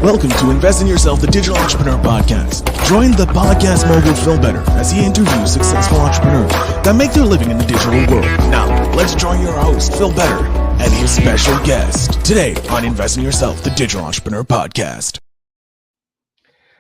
Welcome to Invest in Yourself, the Digital Entrepreneur Podcast. Join the Podcast Mogul Phil Better as he interviews successful entrepreneurs that make their living in the digital world. Now, let's join your host, Phil Better, and his special guest today on Invest in Yourself, the Digital Entrepreneur Podcast.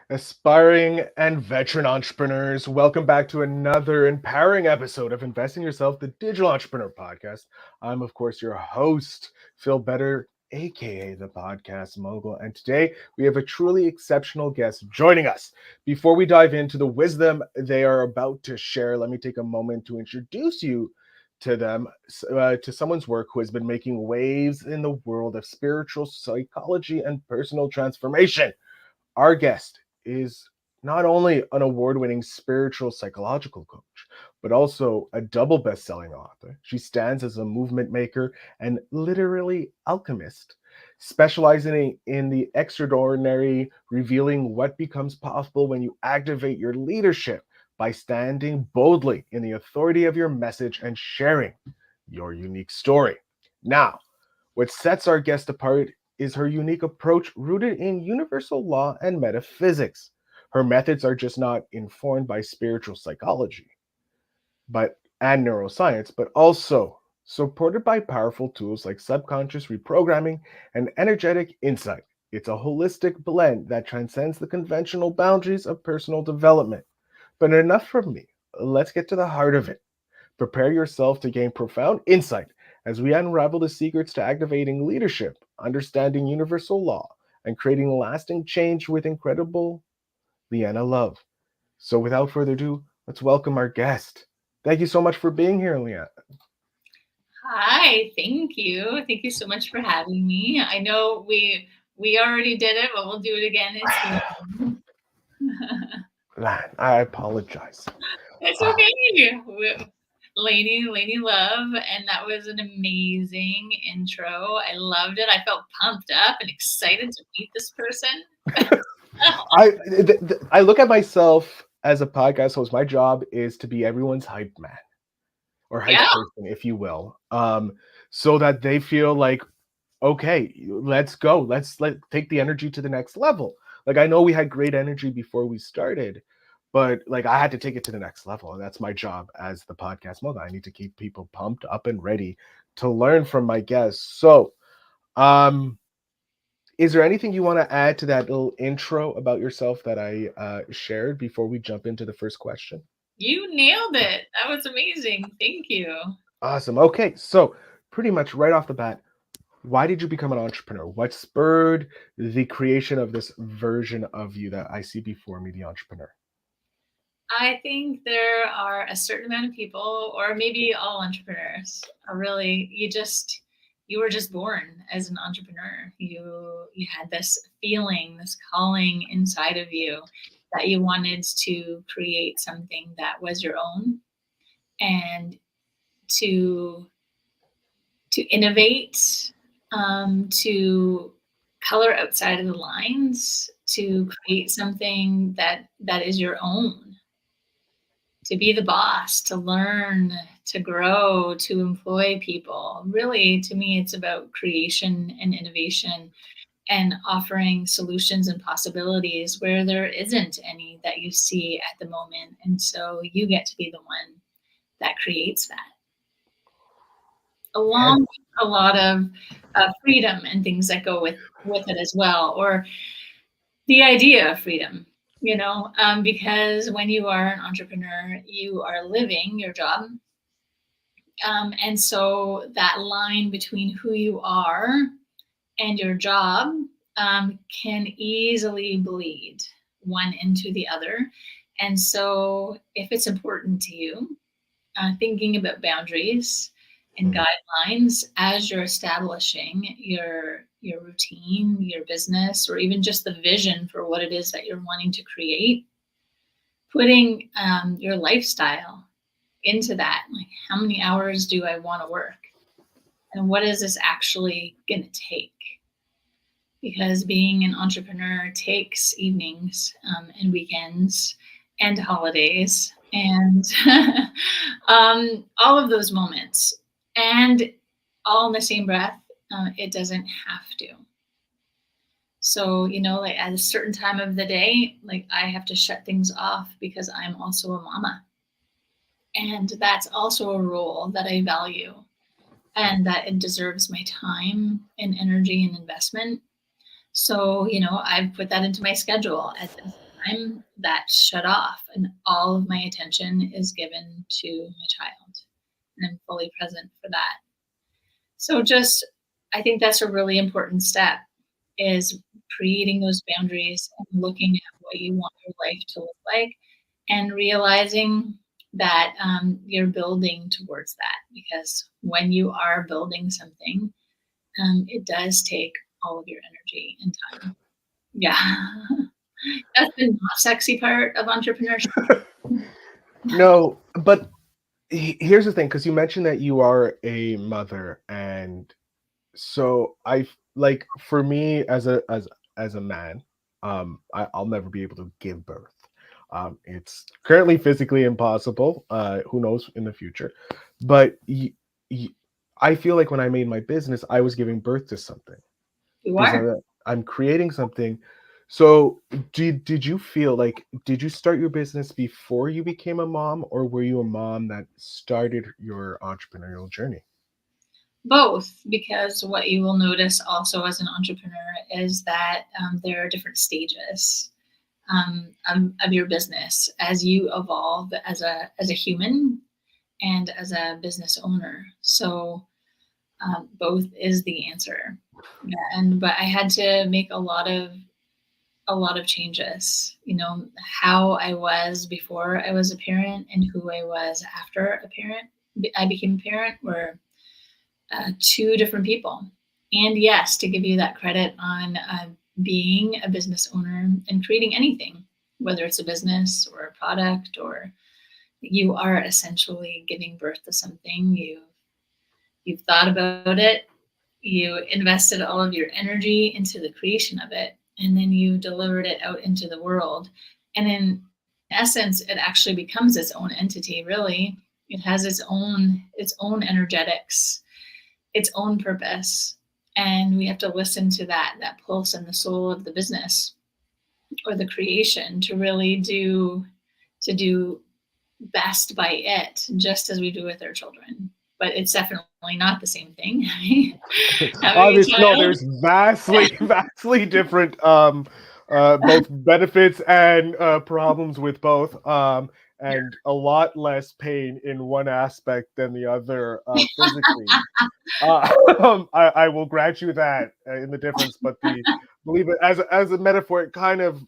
Aspiring and veteran entrepreneurs, welcome back to another empowering episode of Invest in Yourself, the Digital Entrepreneur Podcast. I'm, of course, your host, Phil Better, aka the Podcast Mogul, and today we have a truly exceptional guest joining us. Before we dive into the wisdom they are about to share, let me take a moment to introduce you to them, to someone's work who has been making waves in the world of spiritual psychology and personal transformation. Our guest is not only an award-winning spiritual psychological coach, but also a double best-selling author. She stands as a movement maker and literally alchemist, specializing in the extraordinary, revealing what becomes possible when you activate your leadership by standing boldly in the authority of your message and sharing your unique story. Now, what sets our guest apart is her unique approach rooted in universal law and metaphysics. Her methods are just not informed by spiritual psychology and neuroscience, but also supported by powerful tools like subconscious reprogramming and energetic insight. It's a holistic blend that transcends the conventional boundaries of personal development. But enough from me. Let's get to the heart of it. Prepare yourself to gain profound insight as we unravel the secrets to activating leadership, understanding universal law, and creating lasting change with incredible Lainne Love. So without further ado, let's welcome our guest. Thank you so much for being here, Lainne. Hi, thank you. Thank you so much for having me. I know we already did it, but we'll do it again. Lainne, I apologize. It's okay. Lainne Love, and that was an amazing intro. I loved it. I felt pumped up and excited to meet this person. I look at myself as a podcast host. My job is to be everyone's hype man or hype person, if you will, so that they feel like, okay, let's go. Let's take the energy to the next level. Like, I know we had great energy before we started, but like I had to take it to the next level. And that's my job as the podcast mogul. I need to keep people pumped up and ready to learn from my guests. So, is there anything you want to add to that little intro about yourself that I shared before we jump into the first question? You nailed it. That was amazing. Thank you. Awesome. Okay. So pretty much right off the bat, why did you become an entrepreneur? What spurred the creation of this version of you that I see before me, the entrepreneur? I think there are a certain amount of people, or maybe all entrepreneurs, are really, you were just born as an entrepreneur. You had this feeling, this calling inside of you that you wanted to create something that was your own and to innovate, to color outside of the lines, to create something that is your own. To be the boss, to learn, to grow, to employ people. Really, to me, it's about creation and innovation and offering solutions and possibilities where there isn't any that you see at the moment. And so you get to be the one that creates that. Along with a lot of freedom and things that go with it as well, or the idea of freedom. Because when you are an entrepreneur, you are living your job. And so that line between who you are and your job can easily bleed one into the other. And so if it's important to you, thinking about boundaries and guidelines as you're establishing your routine, your business, or even just the vision for what it is that you're wanting to create, putting your lifestyle into that. Like, how many hours do I want to work? And what is this actually going to take? Because being an entrepreneur takes evenings and weekends and holidays and all of those moments. And all in the same breath, it doesn't have to. So, like at a certain time of the day, like I have to shut things off because I'm also a mama. And that's also a role that I value, and that it deserves my time and energy and investment. So, I've put that into my schedule at this time, that's shut off, and all of my attention is given to my child, and I'm fully present for that. So I think that's a really important step, is creating those boundaries and looking at what you want your life to look like, and realizing that you're building towards that. Because when you are building something, it does take all of your energy and time. Yeah. That's the not sexy part of entrepreneurship. No, but here's the thing, because you mentioned that you are a mother, and so like, for me as a man, I'll never be able to give birth. It's currently physically impossible. Who knows in the future? But I feel like when I made my business, I was giving birth to something, You because are. I'm creating something. So did you feel like, did you start your business before you became a mom, or were you a mom that started your entrepreneurial journey? Both, because what you will notice also as an entrepreneur is that there are different stages of your business as you evolve as a human and as a business owner. So both is the answer. Yeah, but I had to make a lot of changes. How I was before I was a parent and who I was after I became a parent were two different people. And yes, to give you that credit on being a business owner and creating anything, whether it's a business or a product, or you are essentially giving birth to something. You've thought about it, you invested all of your energy into the creation of it, and then you delivered it out into the world. And in essence, it actually becomes its own entity, really. It has its own energetics, its own purpose. And we have to listen to that pulse and the soul of the business or the creation to really do best by it, just as we do with our children. But it's definitely not the same thing. Having a Obviously, no, child. there's vastly different both benefits and problems with both, and a lot less pain in one aspect than the other, physically. I will grant you that, in the difference, but believe it, as a metaphor, it kind of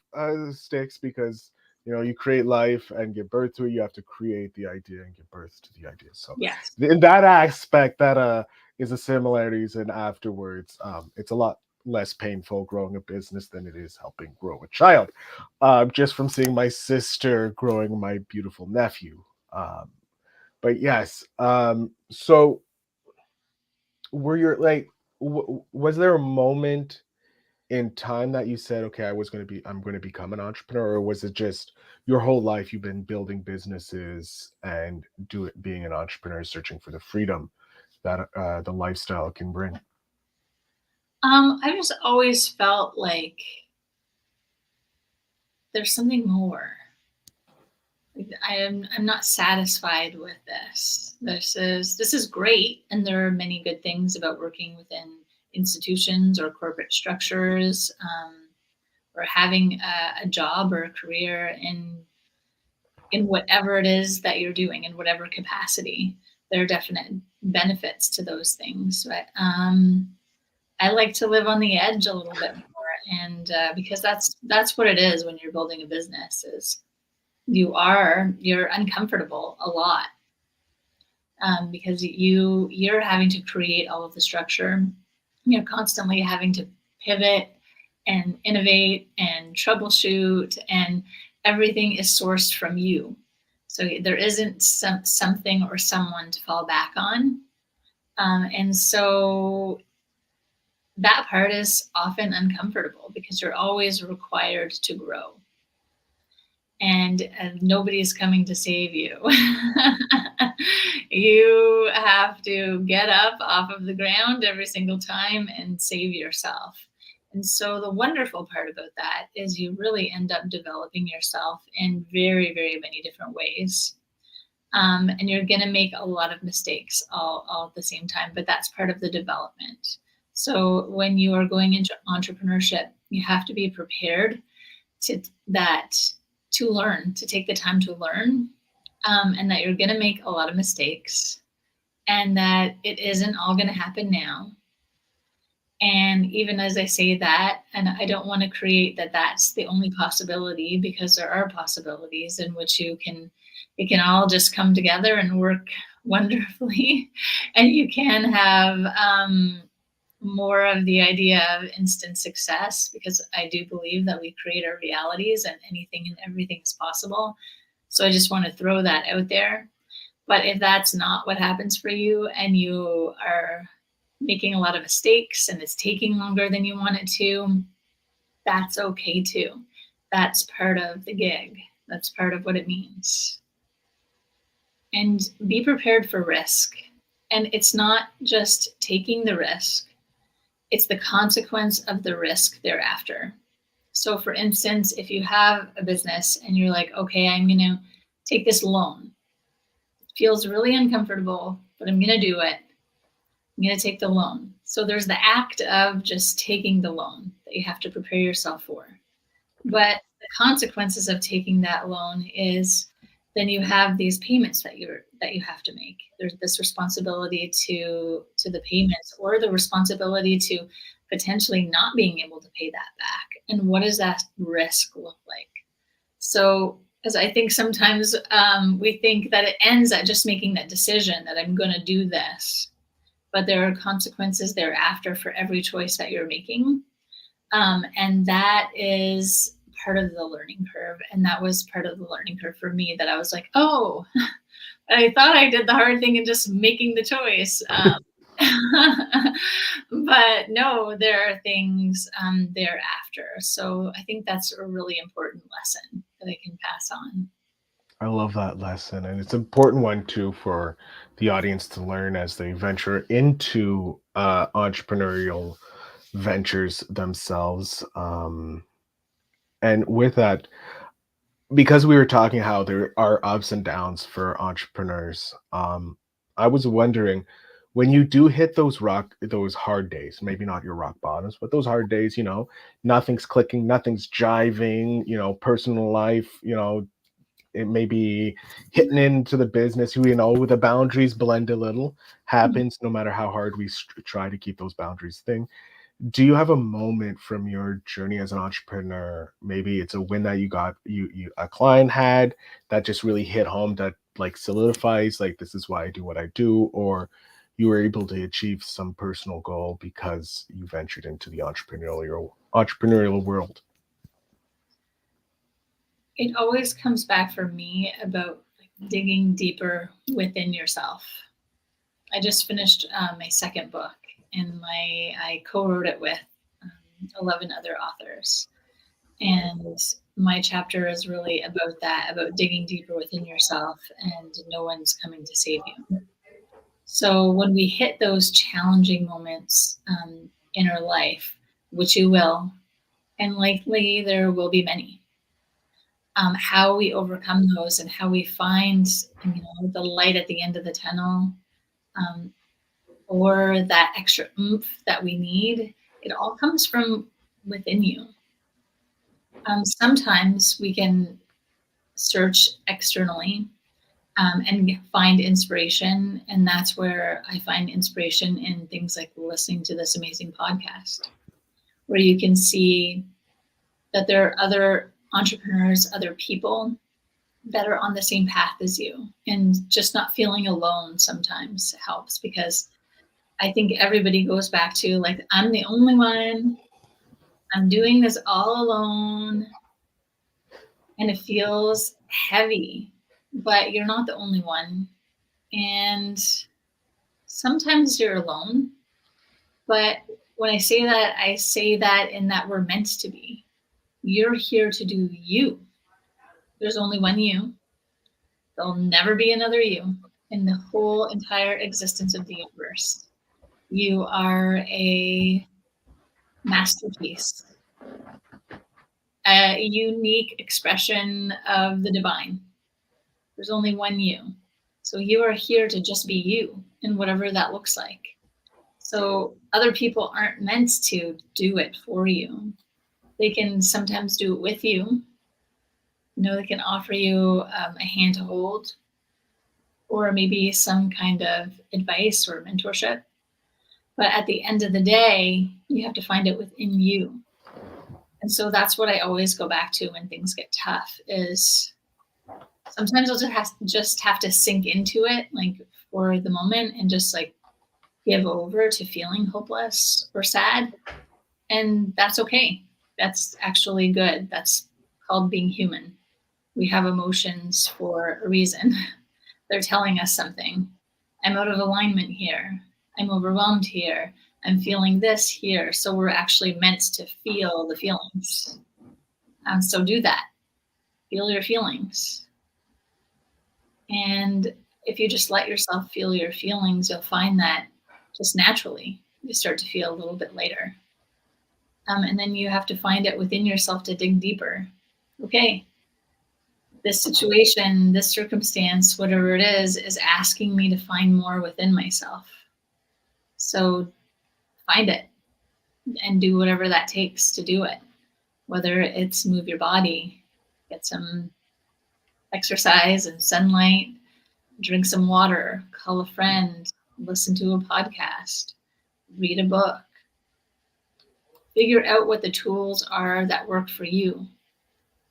sticks, because you create life and give birth to it. You have to create the idea and give birth to the idea. So Yes. in that aspect, that is the similarities, and afterwards, it's a lot less painful growing a business than it is helping grow a child. Just from seeing my sister growing my beautiful nephew. But yes, so were you like, was there a moment in time that you said, okay, I'm going to become an entrepreneur, or was it just your whole life you've been building businesses and being an entrepreneur, searching for the freedom that the lifestyle can bring? I just always felt like there's something more. I'm not satisfied with this. This is great, and there are many good things about working within institutions or corporate structures, or having a job or a career in whatever it is that you're doing, in whatever capacity. There are definite benefits to those things, but I like to live on the edge a little bit more, and because that's what it is when you're building a business. Is you're uncomfortable a lot, because you're having to create all of the structure. You're constantly having to pivot and innovate and troubleshoot, and everything is sourced from you. So there isn't something or someone to fall back on, and so that part is often uncomfortable because you're always required to grow. And nobody's coming to save you. You have to get up off of the ground every single time and save yourself. And so the wonderful part about that is you really end up developing yourself in very, very many different ways. And you're going to make a lot of mistakes all at the same time, but that's part of the development. So when you are going into entrepreneurship, you have to be prepared to learn, to take the time to learn, and that you're going to make a lot of mistakes, and that it isn't all going to happen now. And even as I say that, and I don't want to create that that's the only possibility, because there are possibilities in which it can all just come together and work wonderfully. And you can have more of the idea of instant success, because I do believe that we create our realities and anything and everything is possible. So I just want to throw that out there. But if that's not what happens for you, and you are making a lot of mistakes and it's taking longer than you want it to, that's okay too. That's part of the gig. That's part of what it means. And be prepared for risk. And it's not just taking the risk, it's the consequence of the risk thereafter. So for instance, if you have a business and you're like, okay, I'm going to take this loan. It feels really uncomfortable, but I'm going to do it. I'm going to take the loan. So there's the act of just taking the loan that you have to prepare yourself for. But the consequences of taking that loan is then you have these payments that you have to make. There's this responsibility to the payments, or the responsibility to potentially not being able to pay that back. And what does that risk look like? So, as I think sometimes we think that it ends at just making that decision that I'm going to do this, but there are consequences thereafter for every choice that you're making. And that is part of the learning curve. And that was part of the learning curve for me, that I was like, oh, I thought I did the hard thing in just making the choice. But no, there are things thereafter. So I think that's a really important lesson that I can pass on. I love that lesson. And it's an important one too for the audience to learn as they venture into entrepreneurial ventures themselves. And with that, because we were talking how there are ups and downs for entrepreneurs, I was wondering, when you do hit those hard days, maybe not your rock bottoms, but those hard days, nothing's clicking, nothing's jiving, personal life, it may be hitting into the business, the boundaries blend a little, happens no matter how hard we try to keep those boundaries thing. Do you have a moment from your journey as an entrepreneur? Maybe it's a win that you got, a client had that just really hit home, that like solidifies, like, this is why I do what I do, or you were able to achieve some personal goal because you ventured into the entrepreneurial world. It always comes back for me about digging deeper within yourself. I just finished my second book, and I co-wrote it with 11 other authors. And my chapter is really about that, about digging deeper within yourself, and no one's coming to save you. So when we hit those challenging moments in our life, which you will, and likely there will be many, how we overcome those and how we find the light at the end of the tunnel, or that extra oomph that we need, it all comes from within you. Sometimes we can search externally and find inspiration, and that's where I find inspiration in things like listening to this amazing podcast, where you can see that there are other entrepreneurs, other people that are on the same path as you, and just not feeling alone sometimes helps, because I think everybody goes back to like, I'm the only one, I'm doing this all alone, and it feels heavy, but you're not the only one. And sometimes you're alone, but when I say that in that we're meant to be. You're here to do you. There's only one you. There'll never be another you in the whole entire existence of the universe. You are a masterpiece, a unique expression of the divine. There's only one you. So you are here to just be you, and whatever that looks like. So other people aren't meant to do it for you. They can sometimes do it with you. They can offer you a hand to hold, or maybe some kind of advice or mentorship. But at the end of the day, you have to find it within you. And so that's what I always go back to when things get tough, is sometimes I'll just have to sink into it, like for the moment, and just like give over to feeling hopeless or sad. And that's okay. That's actually good. That's called being human. We have emotions for a reason. They're telling us something. I'm out of alignment here. I'm overwhelmed here. I'm feeling this here. So we're actually meant to feel the feelings. So do that. Feel your feelings. And if you just let yourself feel your feelings, you'll find that just naturally you start to feel a little bit lighter. And then you have to find it within yourself to dig deeper. Okay, this situation, this circumstance, whatever it is asking me to find more within myself. So find it and do whatever that takes to do it. Whether it's move your body, get some exercise and sunlight, drink some water, call a friend, listen to a podcast, read a book. Figure out what the tools are that work for you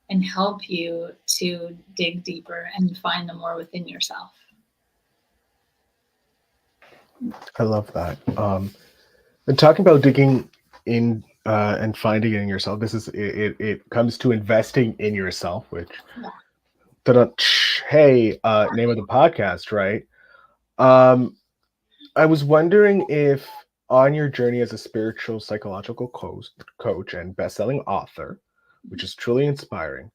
and help you to dig deeper and find the more within yourself. I love that. And talking about digging in and finding it in yourself, it comes to investing in yourself, which hey, name of the podcast, right? I was wondering if on your journey as a spiritual psychological coach and best-selling author, which is truly inspiring,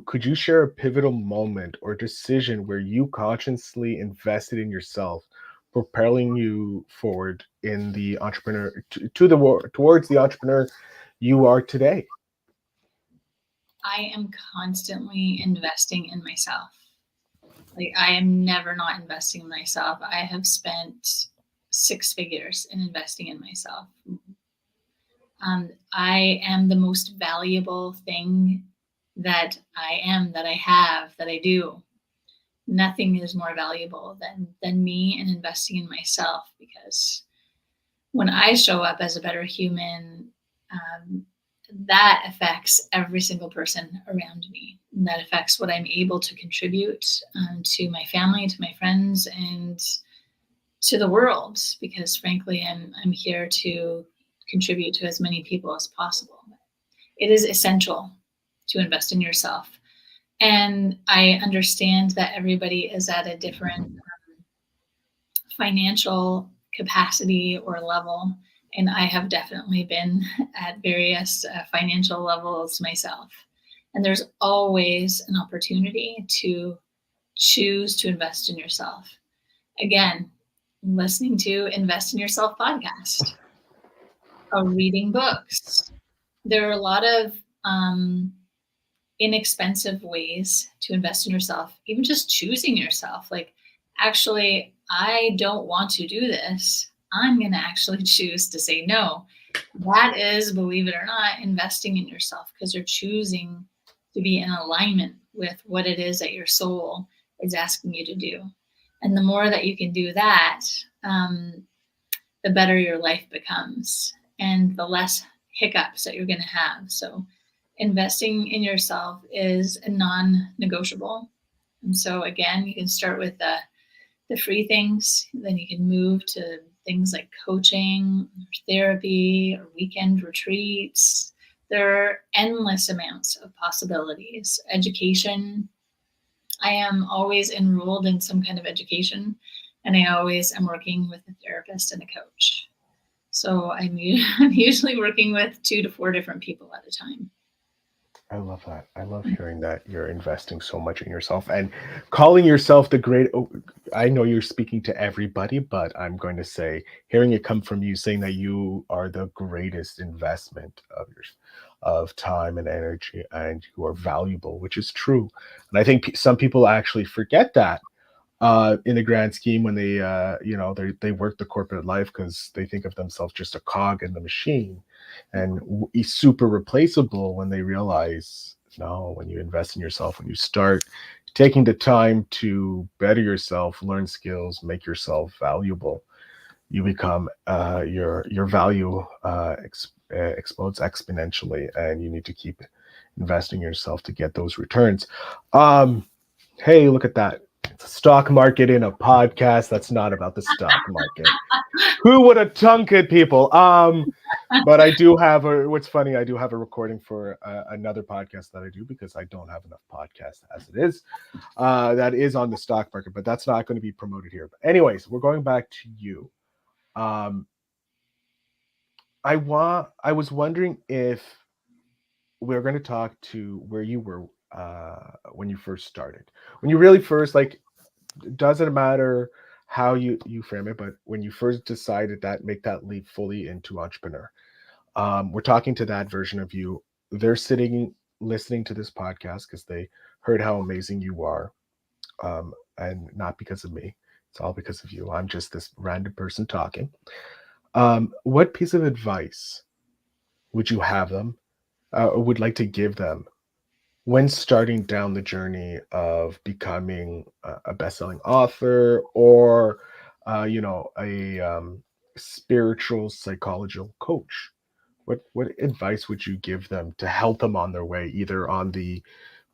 could you share a pivotal moment or decision where you consciously invested in yourself, propelling you forward in the entrepreneur towards the entrepreneur you are today? I am constantly investing in myself. Like, I am never not investing in myself. I have spent 6 figures in investing in myself. I am the most valuable thing that I am, that I have, that I do. Nothing is more valuable than me and investing in myself, because when I show up as a better human, that affects every single person around me. And that affects what I'm able to contribute to my family, to my friends, and to the world, because frankly, I'm here to contribute to as many people as possible. It is essential to invest in yourself. And I understand that everybody is at a different financial capacity or level. And I have definitely been at various financial levels myself. And there's always an opportunity to choose to invest in yourself. Again, listening to Invest in Yourself podcast, or reading books. There are a lot of inexpensive ways to invest in yourself, even just choosing yourself. Like, actually, I don't want to do this. I'm going to actually choose to say no. That is, believe it or not, investing in yourself, because you're choosing to be in alignment with what it is that your soul is asking you to do. And the more that you can do that, the better your life becomes and the less hiccups that you're going to have. So investing in yourself is a non-negotiable. And so again, you can start with the free things, then you can move to things like coaching, or therapy, or weekend retreats. There are endless amounts of possibilities. Education. I am always enrolled in some kind of education, and I always am working with a therapist and a coach. So I'm usually working with 2 to 4 different people at a time. I love that. I love hearing that you're investing so much in yourself and calling yourself the great. I know you're speaking to everybody, but I'm going to say, hearing it come from you, saying that you are the greatest investment of time and energy, and you are valuable, which is true. And I think some people actually forget that in the grand scheme when they they work the corporate life because they think of themselves just a cog in the machine and super replaceable, when they realize no, when you invest in yourself, when you start taking the time to better yourself, learn skills, make yourself valuable, you become your value explodes exponentially, and you need to keep investing in yourself to get those returns. Hey, look at that. It's a stock market in a podcast that's not about the stock market. Who would have thunk it, people? But I do have what's funny, I do have a recording for another podcast that I do, because I don't have enough podcasts as it is. That is on the stock market, but that's not going to be promoted here. But anyways, we're going back to you. I was wondering if we're going to talk to where you were when you first started, when you really first, like, doesn't matter how you frame it, but when you first decided that make that leap fully into entrepreneur. We're talking to that version of you. They're sitting listening to this podcast because they heard how amazing you are, and not because of me. It's all because of you. I'm just this random person talking. What piece of advice would you have them, or would like to give them, when starting down the journey of becoming a best-selling author, or a spiritual psychological coach? What advice would you give them to help them on their way, either on the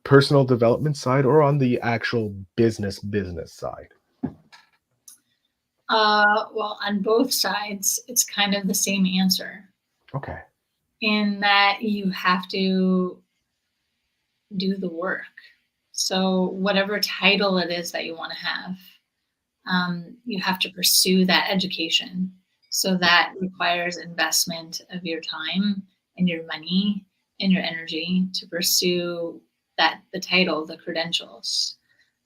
personal development side or on the actual business side? Well, on both sides, it's kind of the same answer, Okay. in that you have to do the work. So whatever title it is that you want to have, you have to pursue that education. So that requires investment of your time and your money and your energy to pursue the title, the credentials.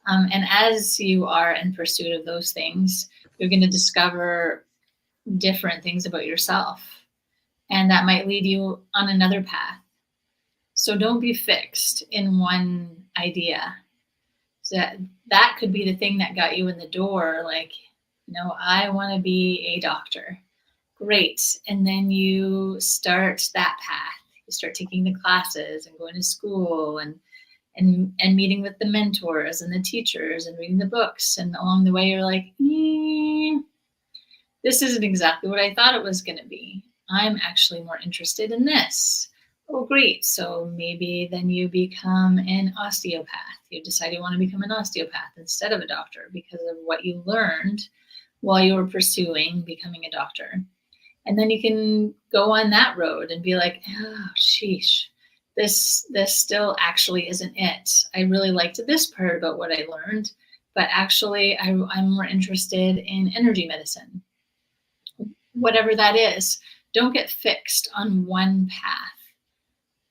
And as you are in pursuit of those things, you're going to discover different things about yourself. And that might lead you on another path. So don't be fixed in one idea. So that could be the thing that got you in the door. Like, I want to be a doctor. Great. And then you start that path. You start taking the classes and going to school and meeting with the mentors and the teachers and reading the books. And along the way, you're like, this isn't exactly what I thought it was going to be. I'm actually more interested in this. Oh, great. So maybe then you become an osteopath. You decide you want to become an osteopath instead of a doctor because of what you learned while you were pursuing becoming a doctor. And then you can go on that road and be like, oh, sheesh, this still actually isn't it. I really liked this part about what I learned, but actually I'm more interested in energy medicine. Whatever that is, don't get fixed on one path.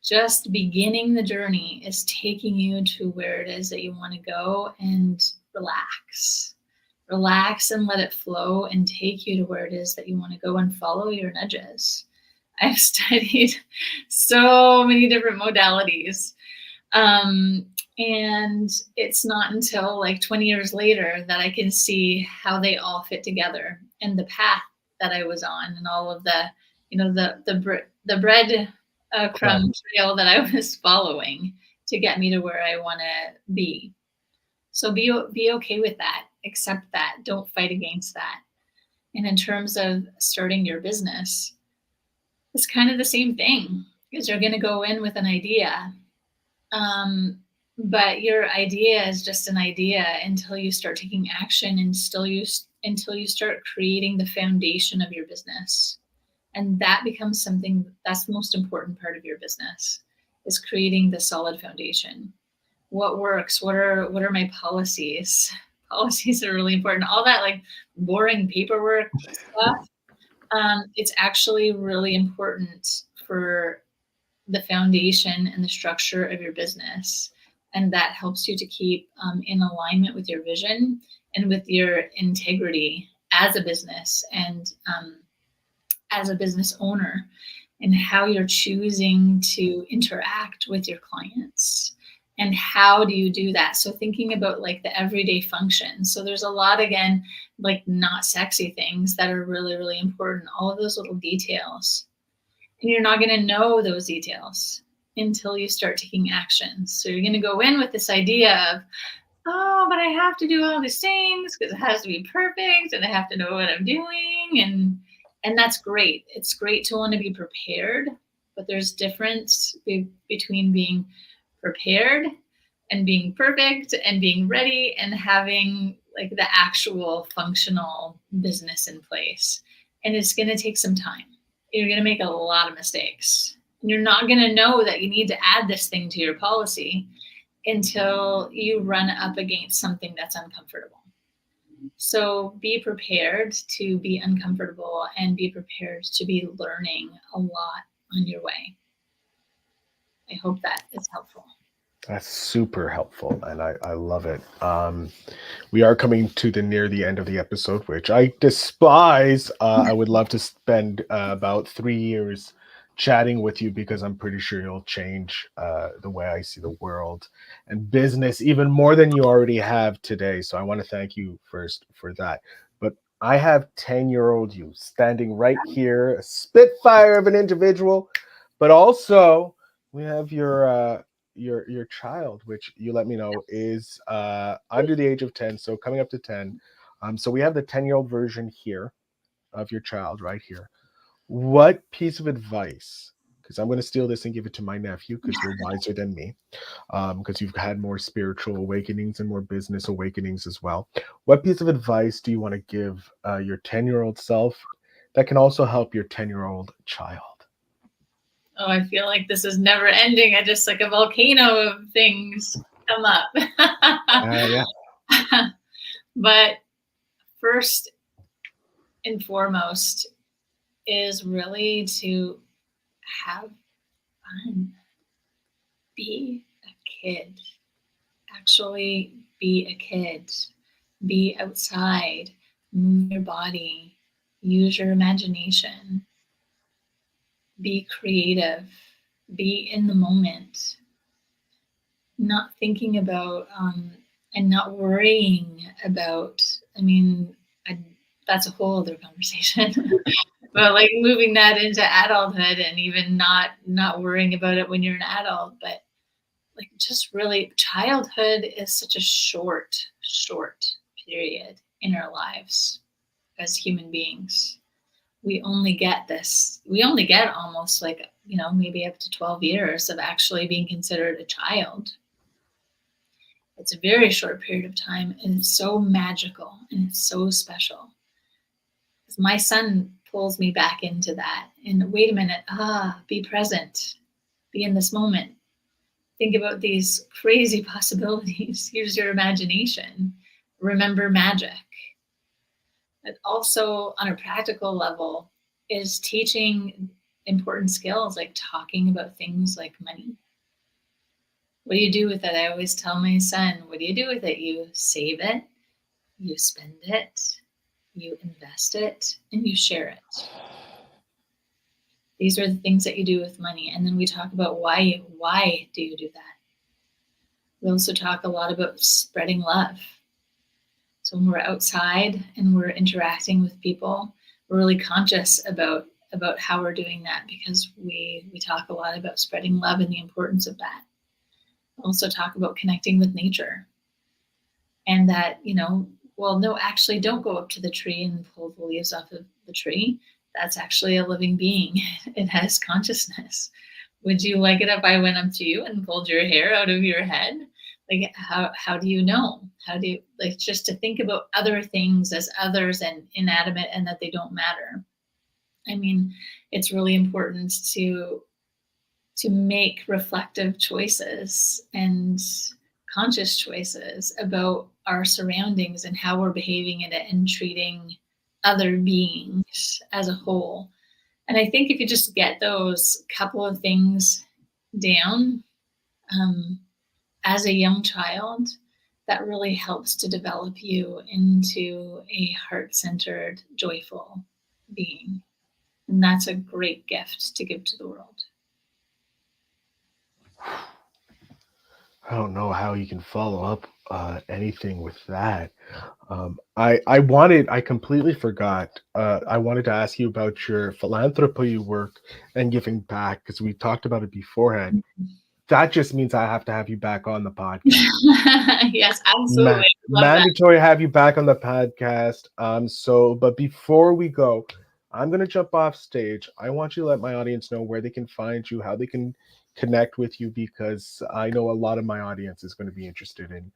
Just beginning the journey is taking you to where it is that you want to go, and relax and let it flow and take you to where it is that you want to go, and follow your nudges. I've studied so many different modalities. And it's not until like 20 years later that I can see how they all fit together, and the path that I was on, and all of the, the bread crumb trail that I was following to get me to where I want to be. So be okay with that. Accept that. Don't fight against that. And in terms of starting your business, it's kind of the same thing, because you're going to go in with an idea. But your idea is just an idea until you start taking action, and until you start creating the foundation of your business. And that becomes something that's the most important part of your business, is creating the solid foundation. What works? What are my policies? Policies are really important. All that like boring paperwork stuff. It's actually really important for the foundation and the structure of your business. And that helps you to keep in alignment with your vision and with your integrity as a business and as a business owner, and how you're choosing to interact with your clients. And how do you do that? So thinking about like the everyday functions. So there's a lot, again, like not sexy things that are really, really important. All of those little details. And you're not going to know those details until you start taking action. So you're going to go in with this idea of, oh, but I have to do all these things because it has to be perfect and I have to know what I'm doing. And that's great. It's great to want to be prepared, but there's difference between being prepared and being perfect and being ready and having like the actual functional business in place. And it's going to take some time. You're going to make a lot of mistakes. You're not going to know that you need to add this thing to your policy until you run up against something that's uncomfortable. So be prepared to be uncomfortable and be prepared to be learning a lot on your way. I hope that is helpful. That's super helpful, and I love it. We are coming to near the end of the episode, which I despise. I would love to spend about 3 years chatting with you because I'm pretty sure you'll change the way I see the world and business even more than you already have today. So I want to thank you first for that. But I have 10-year-old you standing right here, a spitfire of an individual, but also we have your child, which you let me know is under the age of 10, so coming up to 10. So we have the 10-year-old version here of your child right here. What piece of advice, because I'm going to steal this and give it to my nephew because you're wiser than me, because you've had more spiritual awakenings and more business awakenings as well. What piece of advice do you want to give your 10-year-old self that can also help your 10-year-old child? Oh, I feel like this is never ending. I just like a volcano of things come up. Yeah. But first and foremost is really to have fun. Be a kid. Actually be a kid. Be outside. Move your body. Use your imagination. Be creative, be in the moment, not thinking about and not worrying about, that's a whole other conversation, but like moving that into adulthood and even not worrying about it when you're an adult, but like just really childhood is such a short period in our lives as human beings. We only get almost like, maybe up to 12 years of actually being considered a child. It's a very short period of time, and it's so magical and it's so special. My son pulls me back into that. And wait a minute, be present, be in this moment. Think about these crazy possibilities. Use your imagination. Remember magic. But also on a practical level is teaching important skills like talking about things like money. What do you do with it? I always tell my son, what do you do with it? You save it, you spend it, you invest it, and you share it. These are the things that you do with money. And then we talk about why do you do that? We also talk a lot about spreading love. So when we're outside and we're interacting with people, we're really conscious about how we're doing that, because we talk a lot about spreading love and the importance of that. We also talk about connecting with nature, and that, actually don't go up to the tree and pull the leaves off of the tree. That's actually a living being. It has consciousness. Would you like it if I went up to you and pulled your hair out of your head? Like, how do you know? How do you, like, just to think about other things as others and inanimate and that they don't matter. It's really important to make reflective choices and conscious choices about our surroundings and how we're behaving in it and treating other beings as a whole. And I think if you just get those couple of things down as a young child, that really helps to develop you into a heart-centered, joyful being. And that's a great gift to give to the world. I don't know how you can follow up anything with that. I completely forgot. I wanted to ask you about your philanthropy work and giving back, because we talked about it beforehand. That just means I have to have you back on the podcast. Yes, absolutely. Mandatory to have you back on the podcast. But before we go, I'm going to jump off stage. I want you to let my audience know where they can find you, how they can connect with you, because I know a lot of my audience is going to be interested in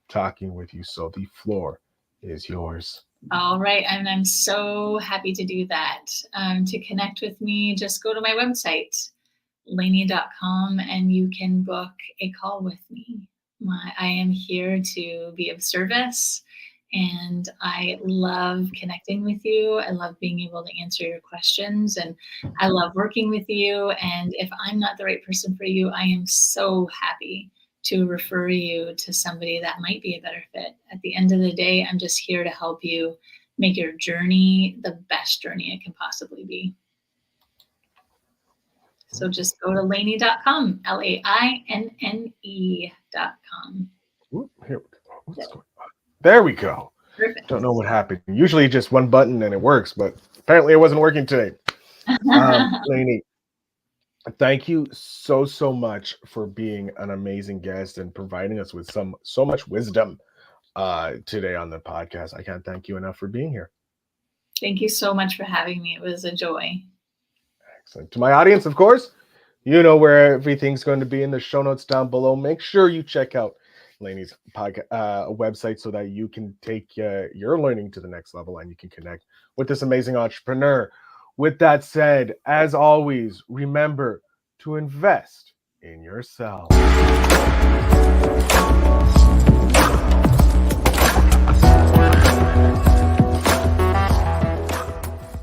talking with you. So the floor is yours. All right. And I'm so happy to do that. To connect with me, just go to my website, lainne.com, and you can book a call with me. I am here to be of service, and I love connecting with you. I love being able to answer your questions, and I love working with you. And if I'm not the right person for you, I am so happy to refer you to somebody that might be a better fit. At the end of the day, I'm just here to help you make your journey the best journey it can possibly be. So just go to lainne.com, LAINNE.com. Here, what's going on? There we go. Perfect. Don't know what happened. Usually just one button and it works, but apparently it wasn't working today. Lainne, thank you so much for being an amazing guest and providing us with so much wisdom today on the podcast. I can't thank you enough for being here. Thank you so much for having me. It was a joy. Excellent. To my audience, of course, you know where everything's going to be in the show notes down below. Make sure you check out Lainne's podcast website so that you can take your learning to the next level and you can connect with this amazing entrepreneur. With that said, as always, remember to invest in yourself.